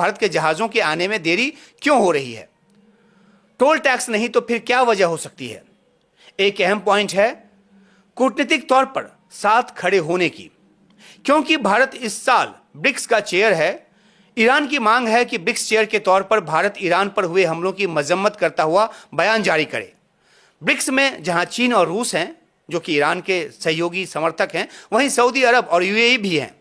भारत के जहाज़ों के आने में देरी क्यों हो रही है? टोल टैक्स नहीं तो फिर क्या वजह हो सकती है? एक अहम पॉइंट है कूटनीतिक तौर पर साथ खड़े होने की। क्योंकि भारत इस साल ब्रिक्स का चेयर है, ईरान की मांग है कि ब्रिक्स चेयर के तौर पर भारत ईरान पर हुए हमलों की मजम्मत करता हुआ बयान जारी करे। ब्रिक्स में जहां चीन और रूस हैं जो कि ईरान के सहयोगी समर्थक हैं, वहीं सऊदी अरब और यूएई भी हैं।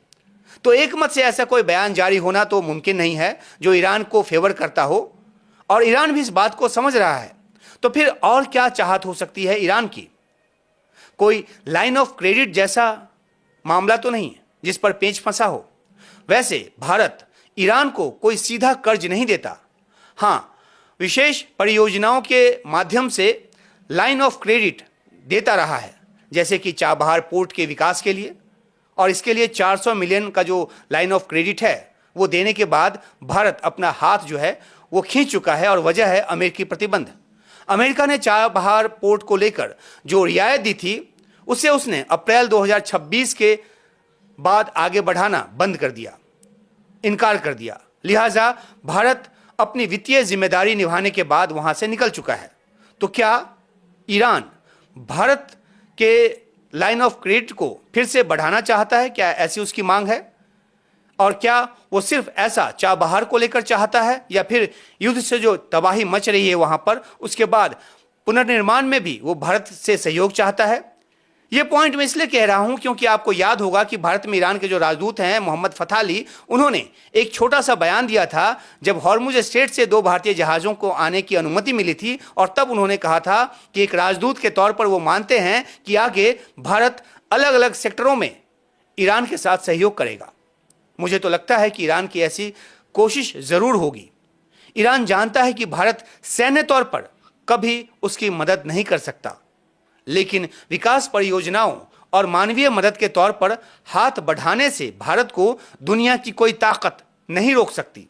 तो एक मत से ऐसा कोई बयान जारी होना तो मुमकिन नहीं है जो ईरान को फेवर करता हो, और ईरान भी इस बात को समझ रहा है। तो फिर और क्या चाहत हो सकती है ईरान की? कोई लाइन ऑफ क्रेडिट जैसा मामला तो नहीं है जिस पर पेंच फंसा हो। वैसे भारत ईरान को कोई सीधा कर्ज नहीं देता, हाँ विशेष परियोजनाओं के माध्यम से लाइन ऑफ क्रेडिट देता रहा है, जैसे कि चाबहार पोर्ट के विकास के लिए। और इसके लिए 400 मिलियन का जो लाइन ऑफ क्रेडिट है वो देने के बाद भारत अपना हाथ जो है वो खींच चुका है, और वजह है अमेरिकी प्रतिबंध। अमेरिका ने चाबहार पोर्ट को लेकर जो रियायत दी थी उससे उसने अप्रैल 2026 के बाद आगे बढ़ाना बंद कर दिया, इनकार कर दिया। लिहाजा भारत अपनी वित्तीय जिम्मेदारी निभाने के बाद वहां से निकल चुका है। तो क्या ईरान भारत के लाइन ऑफ क्रेडिट को फिर से बढ़ाना चाहता है? क्या ऐसी उसकी मांग है? और क्या वो सिर्फ ऐसा चाबहार को लेकर चाहता है, या फिर युद्ध से जो तबाही मच रही है वहां पर उसके बाद पुनर्निर्माण में भी वो भारत से सहयोग चाहता है? ये पॉइंट मैं इसलिए कह रहा हूं क्योंकि आपको याद होगा कि भारत में ईरान के जो राजदूत हैं मोहम्मद फतह अली, उन्होंने एक छोटा सा बयान दिया था जब हॉर्मुज स्ट्रेट से 2 भारतीय जहाज़ों को आने की अनुमति मिली थी, और तब उन्होंने कहा था कि एक राजदूत के तौर पर वो मानते हैं कि आगे भारत अलग अलग सेक्टरों में ईरान के साथ सहयोग करेगा। मुझे तो लगता है कि ईरान की ऐसी कोशिश जरूर होगी। ईरान जानता है कि भारत सैन्य तौर पर कभी उसकी मदद नहीं कर सकता, लेकिन विकास परियोजनाओं और मानवीय मदद के तौर पर हाथ बढ़ाने से भारत को दुनिया की कोई ताकत नहीं रोक सकती।